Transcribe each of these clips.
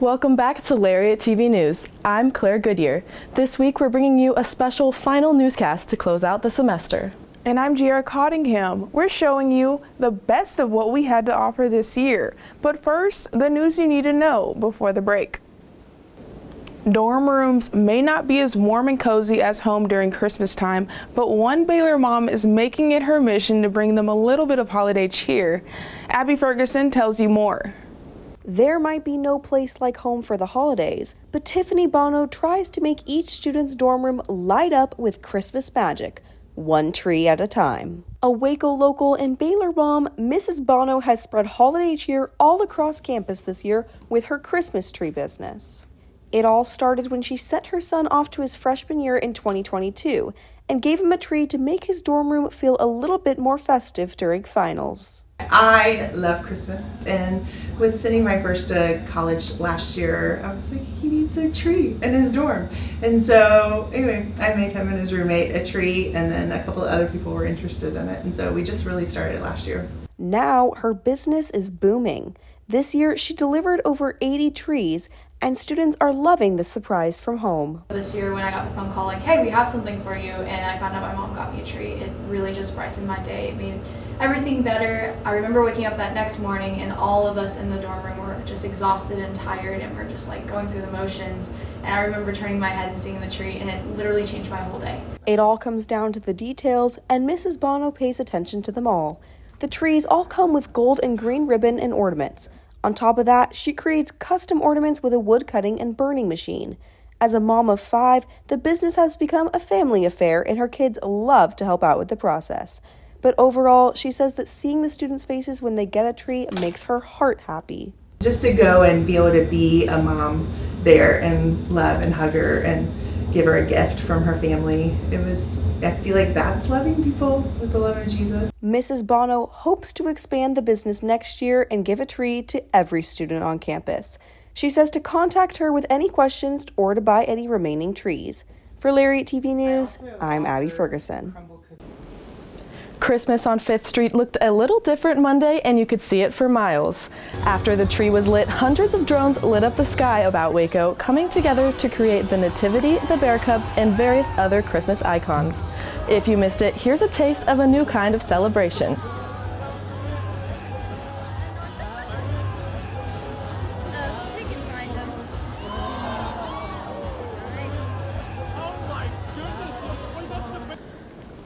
welcome back to Lariat TV News. I'm Claire Goodyear. This week we're bringing you a special final newscast to close out the semester. And I'm Giera Cottingham. We're showing you the best of what we had to offer this year. But first, the news you need to know before the break. Dorm rooms may not be as warm and cozy as home during Christmas time, but one Baylor mom is making it her mission to bring them a little bit of holiday cheer. Abby Ferguson tells you more. There might be no place like home for the holidays, but Tiffany Bono tries to make each student's dorm room light up with Christmas magic, one tree at a time. A Waco local and Baylor mom, Mrs. Bono has spread holiday cheer all across campus this year with her Christmas tree business. It all started when she sent her son off to his freshman year in 2022 and gave him a tree to make his dorm room feel a little bit more festive during finals. I love Christmas, and with sending my first to college last year, I was like, he needs a tree in his dorm. And so anyway, I made him and his roommate a tree, and then a couple of other people were interested in it. And so we just really started last year. Now her business is booming. This year she delivered over 80 trees, and students are loving the surprise from home. This year when I got the phone call like, hey, we have something for you, and I found out my mom got me a tree, it really just brightened my day. It made everything better. I remember waking up that next morning and all of us in the dorm room were just exhausted and tired, and we're just like going through the motions. And I remember turning my head and seeing the tree, and it literally changed my whole day. It all comes down to the details, and Mrs. Bono pays attention to them all. The trees all come with gold and green ribbon and ornaments. On top of that, she creates custom ornaments with a wood cutting and burning machine. As a mom of 5, the business has become a family affair, and her kids love to help out with the process. But overall, she says that seeing the students' faces when they get a tree makes her heart happy. Just to go and be able to be a mom there and love and hug her and give her a gift from her family, I feel like that's loving people with the love of Jesus. Mrs. Bono hopes to expand the business next year and give a tree to every student on campus. She says to contact her with any questions or to buy any remaining trees. For Lariat TV News, I'm Abby Ferguson. Christmas on 5th Street looked a little different Monday, and you could see it for miles. After the tree was lit, hundreds of drones lit up the sky about Waco, coming together to create the Nativity, the Bear Cubs, and various other Christmas icons. If you missed it, here's a taste of a new kind of celebration.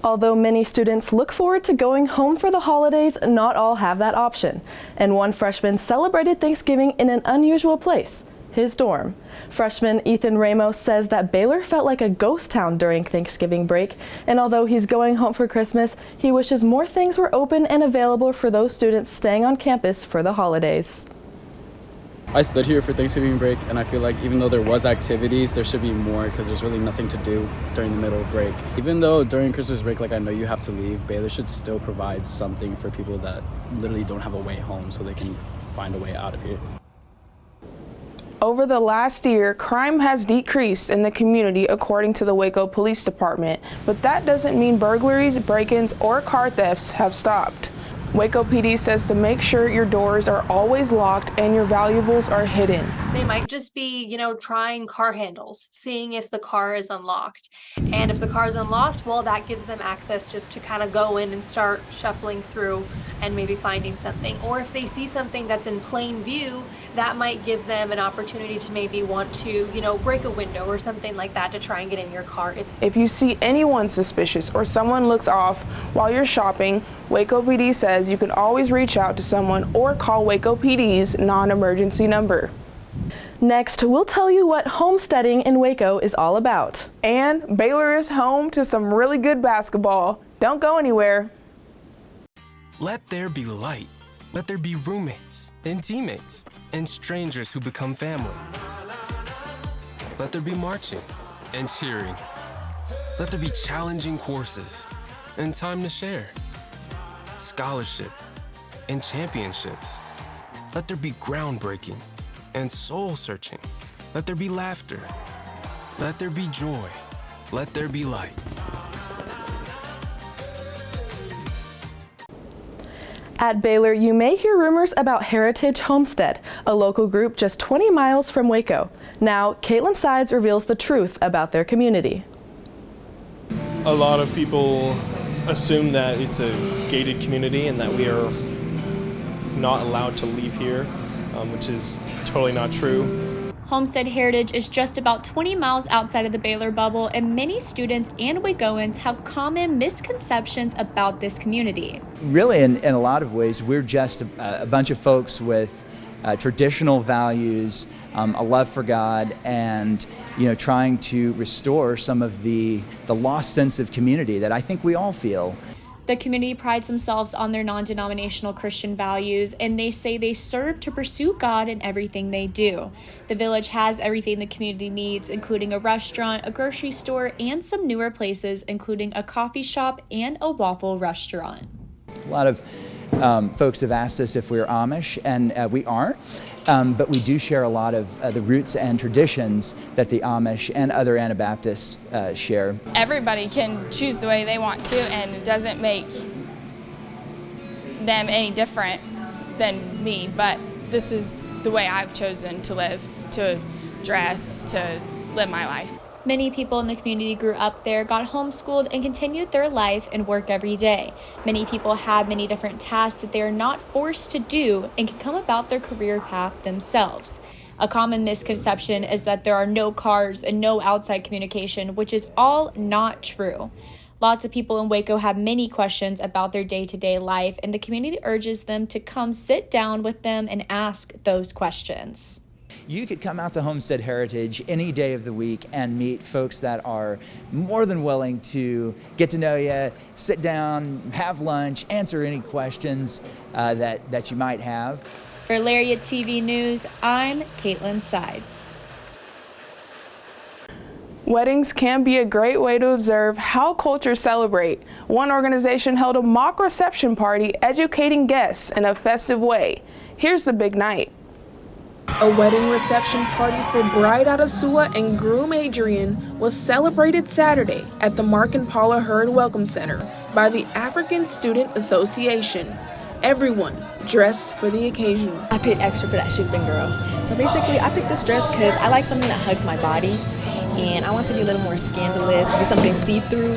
Although many students look forward to going home for the holidays, not all have that option. And one freshman celebrated Thanksgiving in an unusual place, his dorm. Freshman Ethan Ramos says that Baylor felt like a ghost town during Thanksgiving break, and although he's going home for Christmas, he wishes more things were open and available for those students staying on campus for the holidays. I stood here for Thanksgiving break, and I feel like even though there was activities, there should be more because there's really nothing to do during the middle of break. Even though during Christmas break, like I know you have to leave, Baylor should still provide something for people that literally don't have a way home so they can find a way out of here. Over the last year, crime has decreased in the community according to the Waco Police Department, but that doesn't mean burglaries, break-ins, or car thefts have stopped. Waco PD says to make sure your doors are always locked and your valuables are hidden. They might just be, trying car handles, seeing if the car is unlocked. And if the car is unlocked, well, that gives them access just to kind of go in and start shuffling through and maybe finding something. Or if they see something that's in plain view, that might give them an opportunity to maybe want to, break a window or something like that to try and get in your car. If you see anyone suspicious or someone looks off while you're shopping, Waco PD says you can always reach out to someone or call Waco PD's non-emergency number. Next, we'll tell you what homesteading in Waco is all about. And Baylor is home to some really good basketball. Don't go anywhere. Let there be light. Let there be roommates and teammates and strangers who become family. Let there be marching and cheering. Let there be challenging courses and time to share. Scholarship and championships. Let there be groundbreaking and soul-searching. Let there be laughter. Let there be joy. Let there be light. At Baylor, you may hear rumors about Heritage Homestead, a local group just 20 miles from Waco. Now, Caitlin Sides reveals the truth about their community. A lot of people assume that it's a gated community and that we are not allowed to leave here, which is totally not true. Homestead Heritage is just about 20 miles outside of the Baylor bubble, and many students and Wacoans have common misconceptions about this community. Really, in a lot of ways, we're just a bunch of folks with traditional values, a love for God, and trying to restore some of the lost sense of community that I think we all feel. The community prides themselves on their non-denominational Christian values, and they say they serve to pursue God in everything they do. The village has everything the community needs, including a restaurant, a grocery store, and some newer places, including a coffee shop and a waffle restaurant. A lot of folks have asked us if we're Amish, and we aren't, but we do share a lot of the roots and traditions that the Amish and other Anabaptists share. Everybody can choose the way they want to, and it doesn't make them any different than me, but this is the way I've chosen to live, to dress, to live my life. Many people in the community grew up there, got homeschooled, and continued their life and work every day. Many people have many different tasks that they are not forced to do and can come about their career path themselves. A common misconception is that there are no cars and no outside communication, which is all not true. Lots of people in Waco have many questions about their day-to-day life, and the community urges them to come sit down with them and ask those questions. You could come out to Homestead Heritage any day of the week and meet folks that are more than willing to get to know you, sit down, have lunch, answer any questions that you might have. For Lariat TV News, I'm Caitlin Sides. Weddings can be a great way to observe how cultures celebrate. One organization held a mock reception party educating guests in a festive way. Here's the big night. A wedding reception party for bride Adesua and groom Adrian was celebrated Saturday at the Mark and Paula Hurd Welcome Center by the African Student Association. Everyone dressed for the occasion. I paid extra for that shipping, girl. So basically, I picked this dress because I like something that hugs my body, and I want to be a little more scandalous, do something see-through,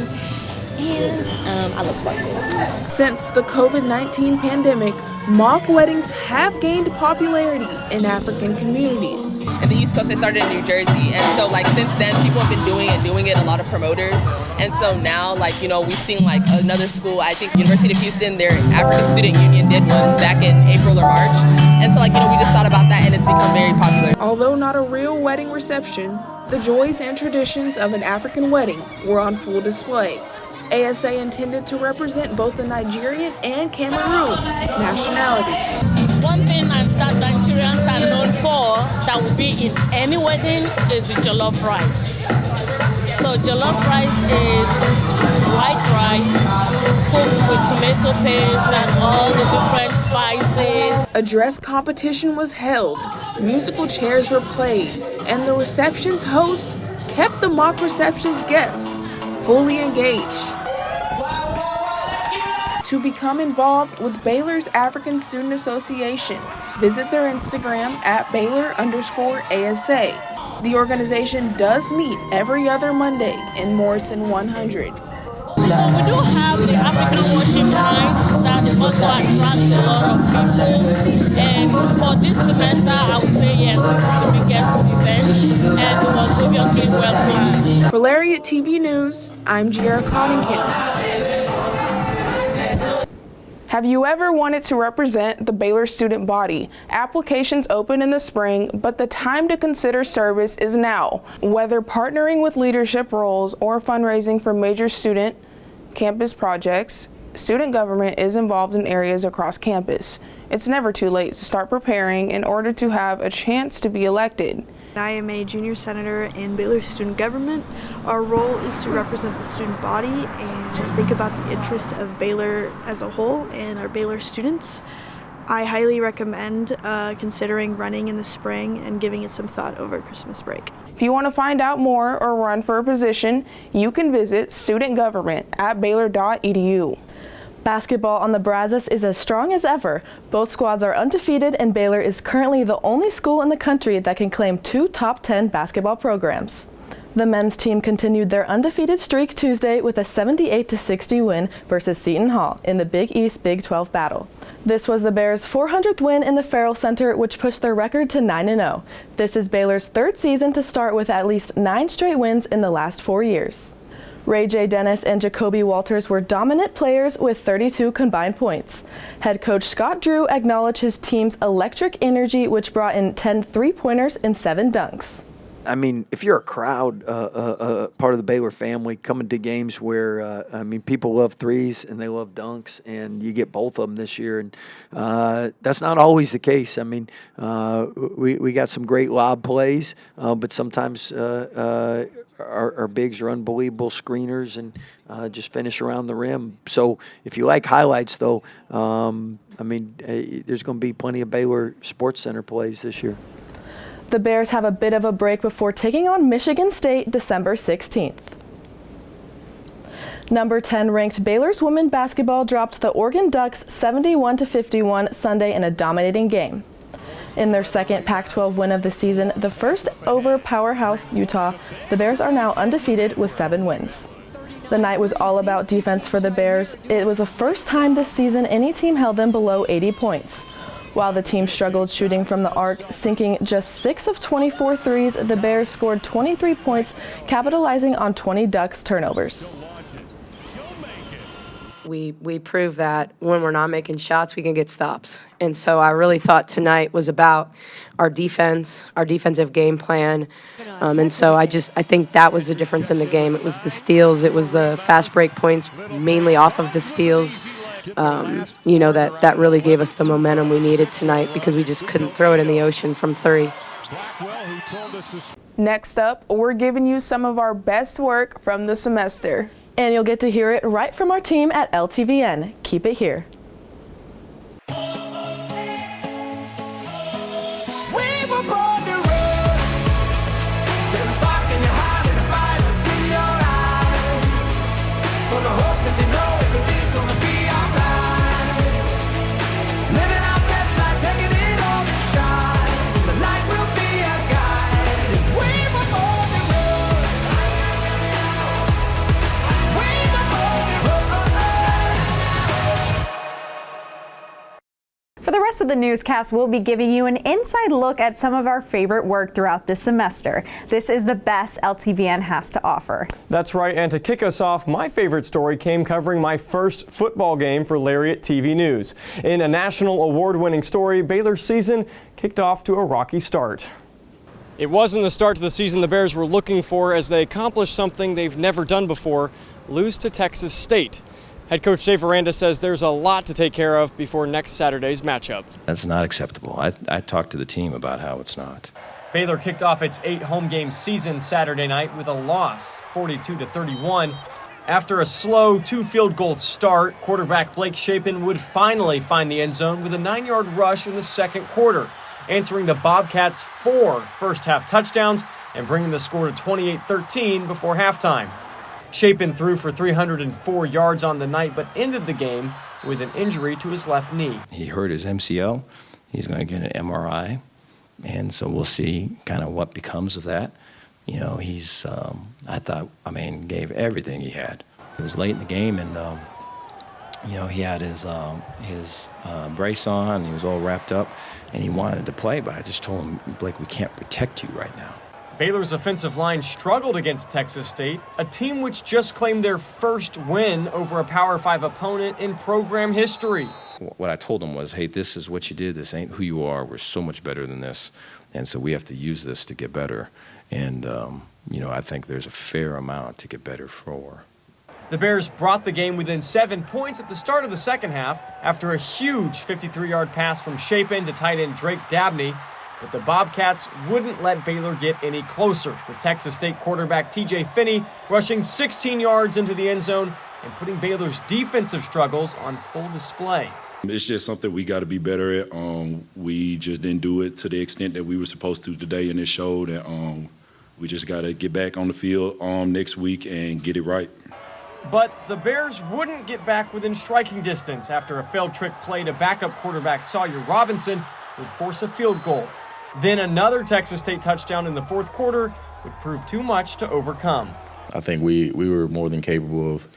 and I love sparkles. Since the COVID-19 pandemic, mock weddings have gained popularity in African communities. In the East Coast, it started in New Jersey, and so since then, people have been doing it, a lot of promoters, and so now we've seen another school, I think University of Houston, their African Student Union did one back in April or March, and so we just thought about that, and it's become very popular. Although not a real wedding reception, the joys and traditions of an African wedding were on full display. ASA intended to represent both the Nigerian and Cameroon nationality. One thing that Nigerians are known for that will be in any wedding is the jollof rice. So jollof rice is white rice cooked with tomato paste and all the different spices. A dress competition was held, musical chairs were played, and the reception's host kept the mock reception's guests fully engaged. To become involved with Baylor's African Student Association, visit their Instagram at Baylor_ASA. The organization does meet every other Monday in Morrison 100. So we do have the African worship nights that also attract a lot of people. And for this semester, I would say yes, this is the biggest event, and it was obviously well planned. For Lariat TV News, I'm Giara Cottingham. Have you ever wanted to represent the Baylor student body? Applications open in the spring, but the time to consider service is now. Whether partnering with leadership roles or fundraising for major student campus projects, student government is involved in areas across campus. It's never too late to start preparing in order to have a chance to be elected. I am a junior senator in Baylor student government. Our role is to represent the student body and think about the interests of Baylor as a whole and our Baylor students. I highly recommend considering running in the spring and giving it some thought over Christmas break. If you want to find out more or run for a position, you can visit studentgovernment@baylor.edu. Basketball on the Brazos is as strong as ever. Both squads are undefeated, and Baylor is currently the only school in the country that can claim 2 top 10 basketball programs. The men's team continued their undefeated streak Tuesday with a 78-60 win versus Seton Hall in the Big East Big 12 battle. This was the Bears' 400th win in the Farrell Center, which pushed their record to 9-0. This is Baylor's 3rd season to start with at least 9 straight wins in the last 4 years. Ray J. Dennis and Jacoby Walters were dominant players with 32 combined points. Head coach Scott Drew acknowledged his team's electric energy, which brought in 10 three-pointers and 7 dunks. I mean, if you're a crowd, part of the Baylor family, coming to games where, people love threes and they love dunks, and you get both of them this year. And that's not always the case. I mean, we got some great lob plays, but sometimes our bigs are unbelievable screeners and just finish around the rim. So if you like highlights, though, there's going to be plenty of Baylor Sports Center plays this year. The Bears have a bit of a break before taking on Michigan State December 16th. Number 10 ranked Baylor's women basketball dropped the Oregon Ducks 71-51 Sunday in a dominating game. In their second Pac-12 win of the season, the first over powerhouse Utah, the Bears are now undefeated with 7 wins. The night was all about defense for the Bears. It was the first time this season any team held them below 80 points. While the team struggled shooting from the arc, sinking just 6 of 24 threes, the Bears scored 23 points, capitalizing on 20 Ducks turnovers. We proved that when we're not making shots, we can get stops. And so I really thought tonight was about our defense, our defensive game plan. And so I think that was the difference in the game. It was the steals. It was the fast break points, mainly off of the steals. That really gave us the momentum we needed tonight because we just couldn't throw it in the ocean from 3. Next up, we're giving you some of our best work from the semester. And you'll get to hear it right from our team at LTVN. Keep it here. For the rest of the newscast, we'll be giving you an inside look at some of our favorite work throughout this semester. This is the best LTVN has to offer. That's right, and to kick us off, my favorite story came covering my first football game for Lariat TV News. In a national award-winning story, Baylor's season kicked off to a rocky start. It wasn't the start to the season the Bears were looking for as they accomplished something they've never done before, lose to Texas State. Head coach Dave Aranda says there's a lot to take care of before next Saturday's matchup. That's not acceptable. I talked to the team about how it's not. Baylor kicked off its 8 home game season Saturday night with a loss, 42-31. After a slow 2 field goal start, quarterback Blake Shapen would finally find the end zone with a 9-yard rush in the second quarter, answering the Bobcats' 4 first-half touchdowns and bringing the score to 28-13 before halftime. Shapen threw for 304 yards on the night, but ended the game with an injury to his left knee. He hurt his MCL. He's going to get an MRI, and so we'll see kind of what becomes of that. He's, gave everything he had. It was late in the game, and, he had his brace on. He was all wrapped up, and he wanted to play, but I just told him, Blake, we can't protect you right now. Baylor's offensive line struggled against Texas State, a team which just claimed their first win over a Power 5 opponent in program history. What I told them was, hey, this is what you did. This ain't who you are. We're so much better than this. And so we have to use this to get better. And, I think there's a fair amount to get better for. The Bears brought the game within 7 points at the start of the second half after a huge 53-yard pass from Shapen to tight end Drake Dabney. But the Bobcats wouldn't let Baylor get any closer, with Texas State quarterback T.J. Finney rushing 16 yards into the end zone and putting Baylor's defensive struggles on full display. It's just something we got to be better at. We just didn't do it to the extent that we were supposed to today, and it showed that we just got to get back on the field next week and get it right. But the Bears wouldn't get back within striking distance after a failed trick play to backup quarterback Sawyer Robinson would force a field goal. Then another Texas State touchdown in the fourth quarter would prove too much to overcome. I think we were more than capable of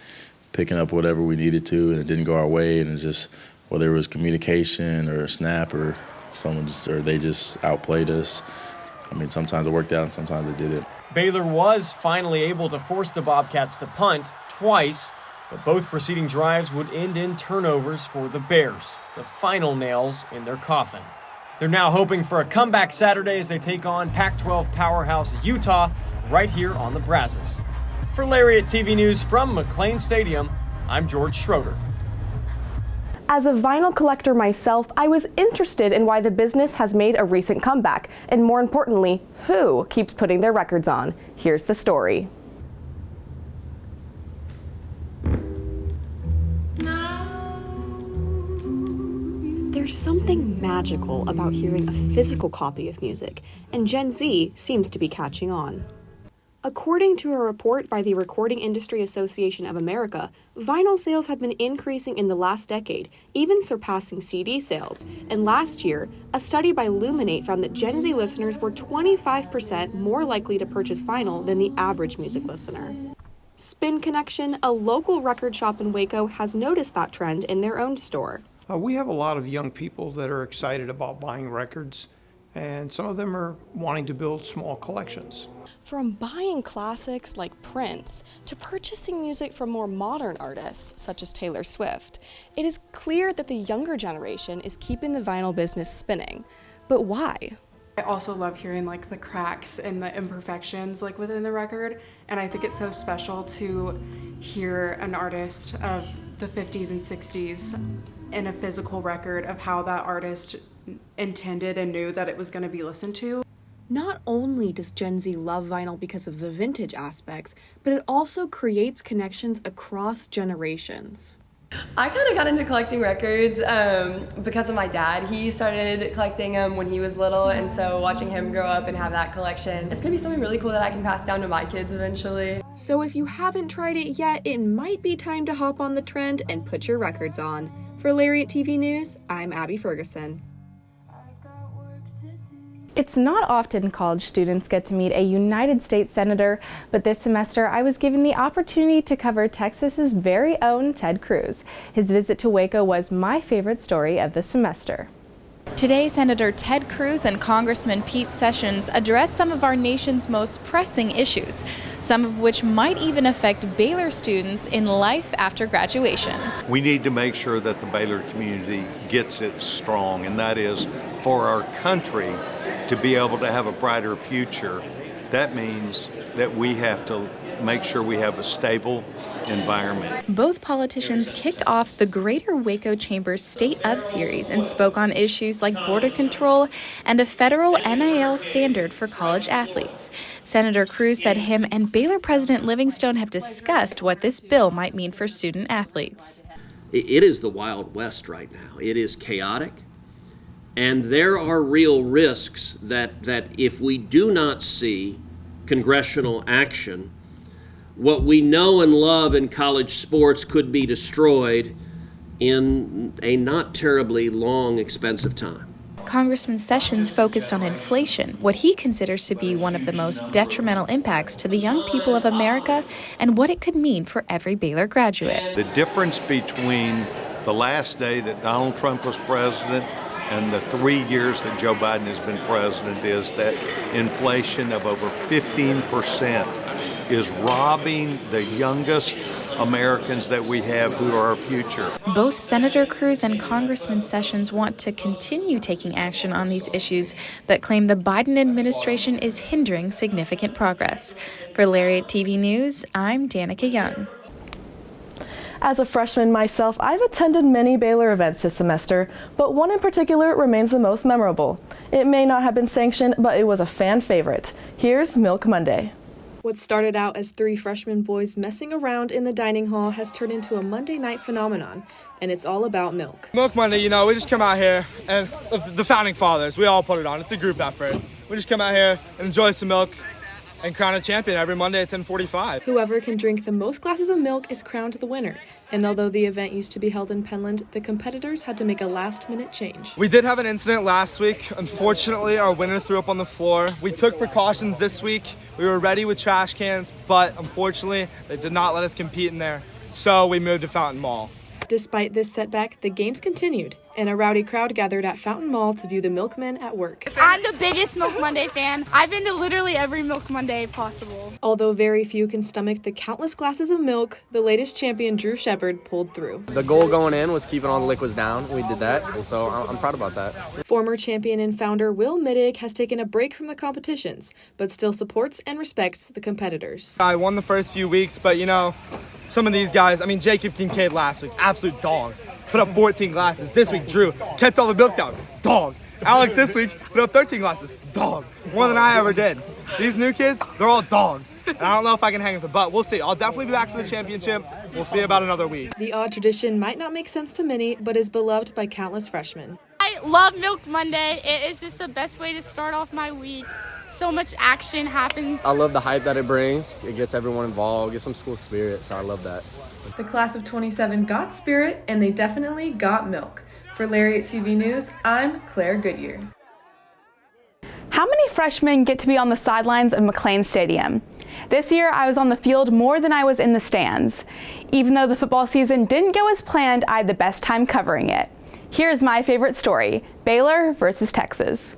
picking up whatever we needed to, and it didn't go our way, and it just, whether it was communication or a snap or they just outplayed us. I mean, sometimes it worked out and sometimes it didn't. Baylor was finally able to force the Bobcats to punt twice, but both preceding drives would end in turnovers for the Bears, the final nails in their coffin. They're now hoping for a comeback Saturday as they take on Pac-12 powerhouse Utah right here on the Brazos. For Lariat TV News from McLean Stadium, I'm George Schroeder. As a vinyl collector myself, I was interested in why the business has made a recent comeback, and more importantly, who keeps putting their records on. Here's the story. There's something magical about hearing a physical copy of music, and Gen Z seems to be catching on. According to a report by the Recording Industry Association of America, vinyl sales have been increasing in the last decade, even surpassing CD sales. And last year, a study by Luminate found that Gen Z listeners were 25% more likely to purchase vinyl than the average music listener. Spin Connection, a local record shop in Waco, has noticed that trend in their own store. We have a lot of young people that are excited about buying records, and some of them are wanting to build small collections. From buying classics like Prince to purchasing music from more modern artists such as Taylor Swift, it is clear that the younger generation is keeping the vinyl business spinning. But why? I also love hearing like the cracks and the imperfections like within the record, and I think it's so special to hear an artist of the 50s and 60s in a physical record of how that artist intended and knew that it was going to be listened to. Not only does Gen Z love vinyl because of the vintage aspects, but it also creates connections across generations. I kind of got into collecting records because of my dad. He started collecting them when he was little, and so watching him grow up and have that collection, it's going to be something really cool that I can pass down to my kids eventually. So if you haven't tried it yet, it might be time to hop on the trend and put your records on. For Lariat TV News, I'm Abby Ferguson. It's not often college students get to meet a United States Senator, but this semester I was given the opportunity to cover Texas's very own Ted Cruz. His visit to Waco was my favorite story of the semester. Today, Senator Ted Cruz and Congressman Pete Sessions addressed some of our nation's most pressing issues, some of which might even affect Baylor students in life after graduation. We need to make sure that the Baylor community gets it strong, and that is for our country to be able to have a brighter future. That means that we have to make sure we have a stable environment. Both politicians kicked off the Greater Waco Chamber's State of series and spoke on issues like border control and a federal NIL standard for college athletes. Senator Cruz said him and Baylor President Livingstone have discussed what this bill might mean for student athletes. It is the Wild West right now. It is chaotic, and there are real risks that if we do not see congressional action, what we know and love in college sports could be destroyed in a not terribly long, expensive time. Congressman Sessions focused on inflation, what he considers to be one of the most detrimental impacts to the young people of America, and what it could mean for every Baylor graduate. The difference between the last day that Donald Trump was president and the 3 years that Joe Biden has been president is that inflation of over 15% is robbing the youngest Americans that we have who are our future. Both Senator Cruz and Congressman Sessions want to continue taking action on these issues, but claim the Biden administration is hindering significant progress. For Lariat TV News, I'm Danica Young. As a freshman myself, I've attended many Baylor events this semester, but one in particular remains the most memorable. It may not have been sanctioned, but it was a fan favorite. Here's Milk Monday. What started out as 3 freshman boys messing around in the dining hall has turned into a Monday night phenomenon, and it's all about milk. Milk Monday, we just come out here, and the founding fathers, we all put it on. It's a group effort. We just come out here and enjoy some milk, and crown a champion every Monday at 10:45. Whoever can drink the most glasses of milk is crowned the winner. And although the event used to be held in Penland, the competitors had to make a last-minute change. We did have an incident last week. Unfortunately, our winner threw up on the floor. We took precautions this week. We were ready with trash cans, but unfortunately, they did not let us compete in there. So we moved to Fountain Mall. Despite this setback, the games continued, and a rowdy crowd gathered at Fountain Mall to view the milkmen at work. I'm the biggest Milk Monday fan. I've been to literally every Milk Monday possible. Although very few can stomach the countless glasses of milk, the latest champion, Drew Shepard, pulled through. The goal going in was keeping all the liquids down. We did that, and so I'm proud about that. Former champion and founder Will Middig has taken a break from the competitions, but still supports and respects the competitors. I won the first few weeks, but some of these guys, Jacob Kincaid last week, absolute dog. Put up 14 glasses. This week, Drew kept all the milk down. Dog. Alex this week put up 13 glasses. Dog. More than I ever did. These new kids, they're all dogs. And I don't know if I can hang with them, but we'll see. I'll definitely be back for the championship. We'll see about another week. The odd tradition might not make sense to many, but is beloved by countless freshmen. I love Milk Monday. It is just the best way to start off my week. So much action happens. I love the hype that it brings. It gets everyone involved, gets some school spirit, so I love that. The class of 27 got spirit, and they definitely got milk. For Lariat TV News, I'm Claire Goodyear. How many freshmen get to be on the sidelines of McLean Stadium? This year, I was on the field more than I was in the stands. Even though the football season didn't go as planned, I had the best time covering it. Here's my favorite story, Baylor versus Texas.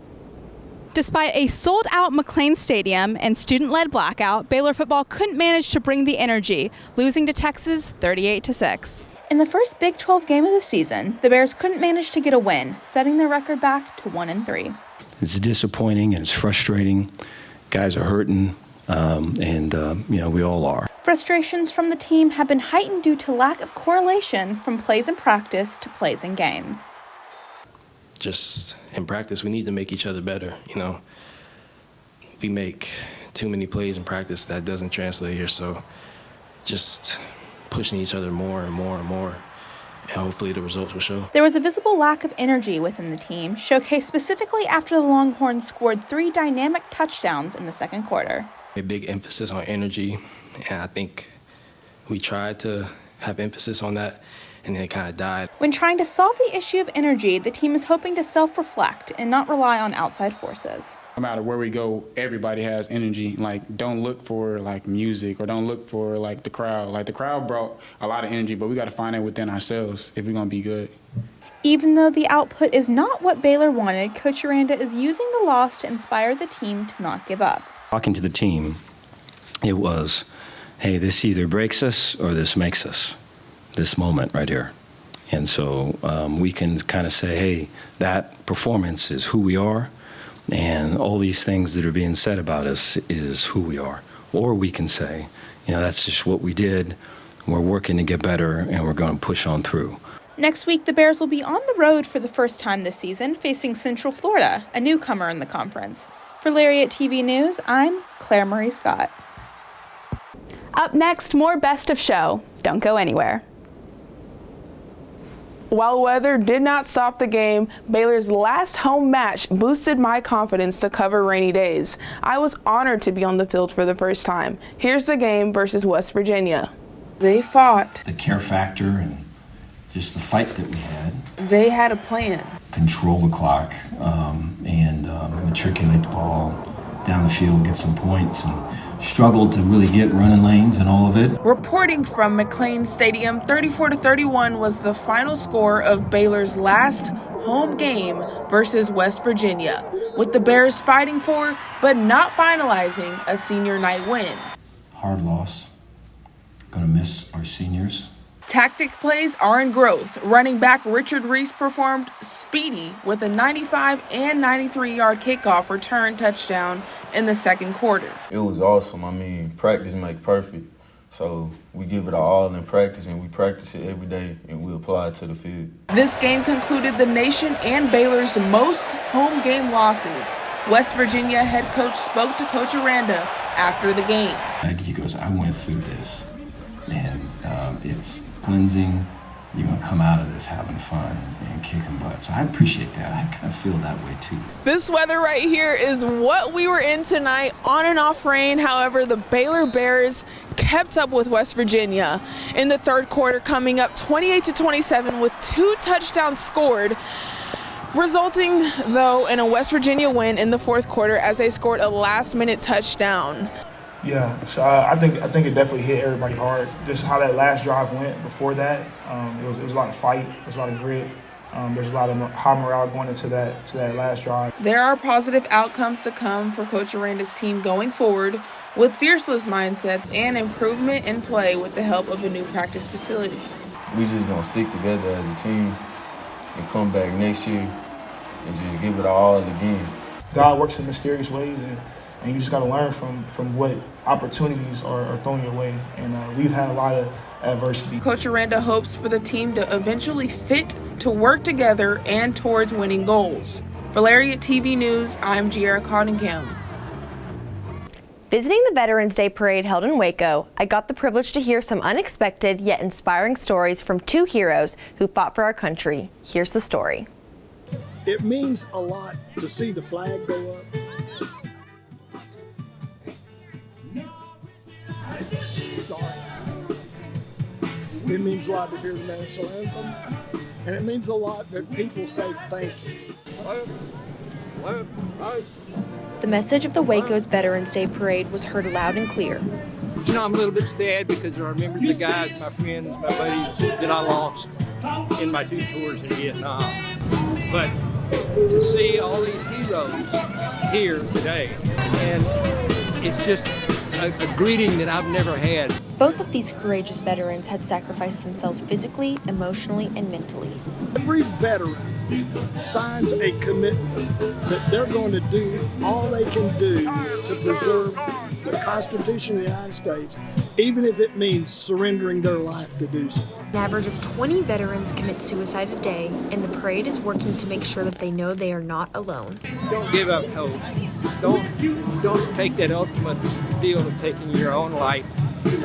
Despite a sold-out McLean Stadium and student-led blackout, Baylor football couldn't manage to bring the energy, losing to Texas 38-6. In the first Big 12 game of the season, the Bears couldn't manage to get a win, setting their record back to 1-3. It's disappointing and it's frustrating. Guys are hurting, and we all are. Frustrations from the team have been heightened due to lack of correlation from plays in practice to plays in games. Just in practice, we need to make each other better. We make too many plays in practice that doesn't translate here. So just pushing each other more and more and more, and hopefully the results will show. There was a visible lack of energy within the team, showcased specifically after the Longhorns scored 3 dynamic touchdowns in the second quarter. A big emphasis on energy, and I think we tried to have emphasis on that, and then it kind of died. When trying to solve the issue of energy, the team is hoping to self-reflect and not rely on outside forces. No matter where we go, everybody has energy. Don't look for music, or don't look for the crowd. The crowd brought a lot of energy, but we got to find it within ourselves if we're going to be good. Even though the output is not what Baylor wanted, Coach Aranda is using the loss to inspire the team to not give up. Talking to the team, it was, hey, this either breaks us or this makes us. This moment right here. And so we can kind of say, hey, that performance is who we are, and all these things that are being said about us is who we are. Or we can say, that's just what we did, we're working to get better, and we're going to push on through. Next week, the Bears will be on the road for the first time this season, facing Central Florida, a newcomer in the conference. For Lariat TV News, I'm Claire Marie Scott. Up next, more Best of Show. Don't go anywhere. While weather did not stop the game, Baylor's last home match boosted my confidence to cover rainy days. I was honored to be on the field for the first time. Here's the game versus West Virginia. They fought. The care factor and just the fight that we had. They had a plan. Control the clock and matriculate the ball down the field, get some points, and struggled to really get running lanes and all of it. Reporting from McLean Stadium, 34-31 was the final score of Baylor's last home game versus West Virginia, with the Bears fighting for, but not finalizing, a senior night win. Hard loss. Gonna miss our seniors. Tactic plays are in growth. Running back Richard Reese performed speedy with a 95 and 93-yard kickoff return touchdown in the second quarter. It was awesome. Practice makes perfect. So we give it our all in practice, and we practice it every day, and we apply it to the field. This game concluded the nation and Baylor's most home game losses. West Virginia head coach spoke to Coach Aranda after the game. He goes, I went through this, and it's cleansing, you're going to come out of this having fun and kicking butt. So I appreciate that. I kind of feel that way too. This weather right here is what we were in tonight, on and off rain. However, the Baylor Bears kept up with West Virginia in the third quarter, coming up 28-27 with 2 touchdowns scored, resulting though in a West Virginia win in the fourth quarter as they scored a last-minute touchdown. Yeah, so I think it definitely hit everybody hard. Just how that last drive went before that, it was a lot of fight, there was a lot of grit. There's a lot of high morale going into that last drive. There are positive outcomes to come for Coach Aranda's team going forward with fearless mindsets and improvement in play with the help of a new practice facility. We just gonna stick together as a team and come back next year and just give it all again. God works in mysterious ways, and you just got to learn from what opportunities are thrown your way. And we've had a lot of adversity. Coach Aranda hopes for the team to eventually fit to work together and towards winning goals. For Lariat TV News, I'm Giera Cottingham. Visiting the Veterans Day Parade held in Waco, I got the privilege to hear some unexpected yet inspiring stories from 2 heroes who fought for our country. Here's the story. It means a lot to see the flag go up. It means a lot to hear the national anthem, and it means a lot that people say thank you. The message of the Waco's Veterans Day Parade was heard loud and clear. You know, I'm a little bit sad because I remember the guys, my friends, my buddies that I lost in my 2 tours in Vietnam. But to see all these heroes here today, and it's just a greeting that I've never had. Both of these courageous veterans had sacrificed themselves physically, emotionally, and mentally. Every veteran signs a commitment that they're going to do all they can do to preserve the Constitution of the United States, even if it means surrendering their life to do so. An average of 20 veterans commit suicide a day, and the parade is working to make sure that they know they are not alone. Don't give up hope. Don't take that ultimate deal of taking your own life.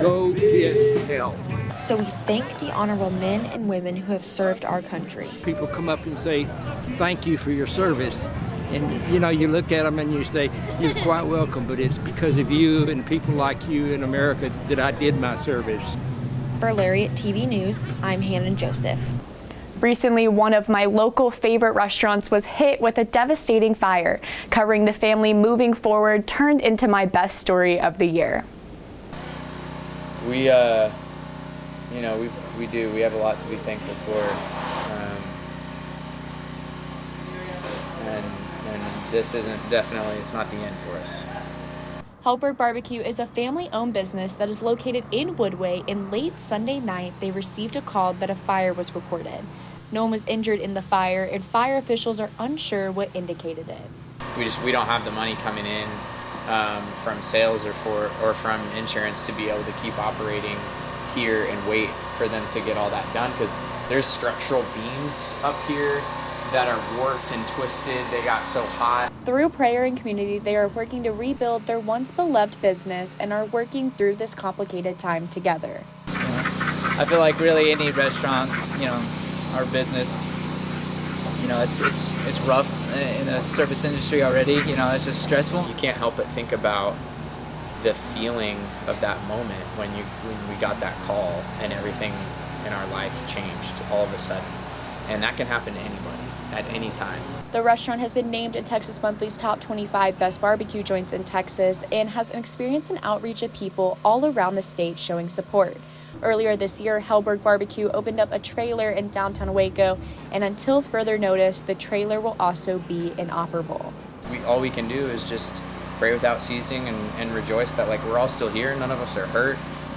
Go get help. So we thank the honorable men and women who have served our country. People come up and say, thank you for your service. And, you know, you look at them and you say, you're quite welcome, but it's because of you and people like you in America that I did my service. For Lariat TV News, I'm Hannah Joseph. Recently, one of my local favorite restaurants was hit with a devastating fire. Covering the family moving forward turned into my best story of the year. We have a lot to be thankful for, and this it's not the end for us. Hellberg Barbecue is a family-owned business that is located in Woodway, and late Sunday night they received a call that a fire was reported. No one was injured in the fire, and fire officials are unsure what indicated it. We don't have the money coming in from sales or from insurance to be able to keep operating here and wait for them to get all that done, because there's structural beams up here that are warped and twisted. They got so hot. Through prayer and community, they are working to rebuild their once beloved business and are working through this complicated time together. I feel like really any restaurant, our business, it's rough in the service industry already. It's just stressful. You can't help but think about the feeling of that moment when we got that call and everything in our life changed all of a sudden. And that can happen to anybody at any time. The restaurant has been named in Texas Monthly's top 25 best barbecue joints in Texas and has an experience and outreach of people all around the state showing support. Earlier this year, Hellberg Barbecue opened up a trailer in downtown Waco, and until further notice, the trailer will also be inoperable. All we can do is just pray without ceasing and rejoice that we're all still here. None of us are hurt.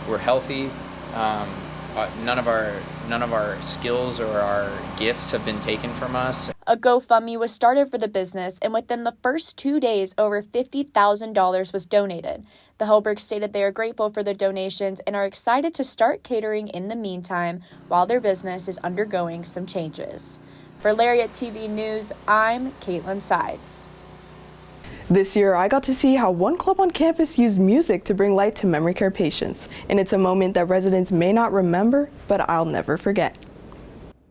We're healthy. None of our skills or our gifts have been taken from us. A GoFundMe was started for the business, and within the first 2 days, over $50,000 was donated. The Hellbergs stated they are grateful for the donations and are excited to start catering in the meantime while their business is undergoing some changes. For Lariat TV News, I'm Caitlin Sides. This year, I got to see how one club on campus used music to bring life to memory care patients, and it's a moment that residents may not remember, but I'll never forget.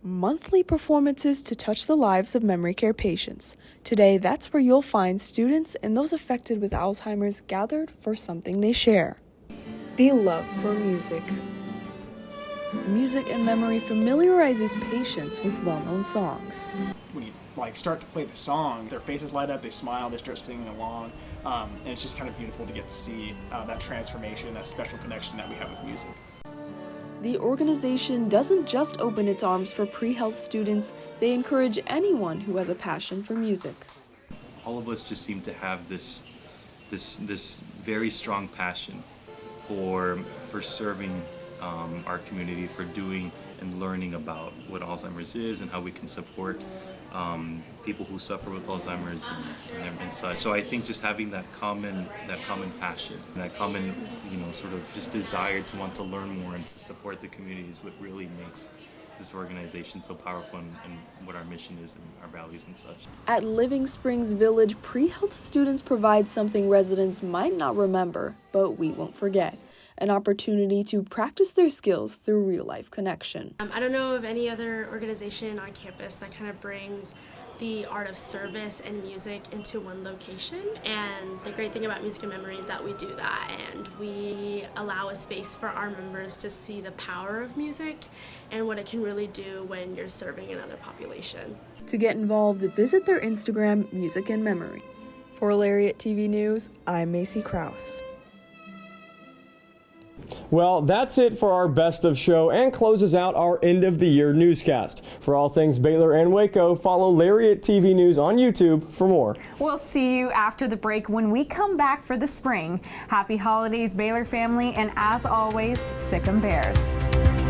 monthly performances to touch the lives of memory care patients. Today, that's where you'll find students and those affected with Alzheimer's gathered for something they share: the love for music. Music and Memory familiarizes patients with well-known songs. When you start to play the song, their faces light up, they smile, they start singing along, and it's just kind of beautiful to get to see that transformation, that special connection that we have with music. The organization doesn't just open its arms for pre-health students, they encourage anyone who has a passion for music. All of us just seem to have this very strong passion for serving our community, for doing and learning about what Alzheimer's is and how we can support people who suffer with Alzheimer's and such. So I think just having that common passion, that common, sort of just desire to want to learn more and to support the community is what really makes this organization so powerful and what our mission is and our values and such. At Living Springs Village, pre-health students provide something residents might not remember, but we won't forget: an opportunity to practice their skills through real-life connection. I don't know of any other organization on campus that kind of brings the art of service and music into one location, and the great thing about Music and Memory is that we do that, and we allow a space for our members to see the power of music and what it can really do when you're serving another population. To get involved, visit their Instagram, Music and Memory. For Lariat TV News, I'm Macy Krause. Well, that's it for our Best of Show and closes out our End of the Year newscast. For all things Baylor and Waco, follow Lariat TV News on YouTube for more. We'll see you after the break when we come back for the spring. Happy holidays, Baylor family, and as always, Sic 'em Bears.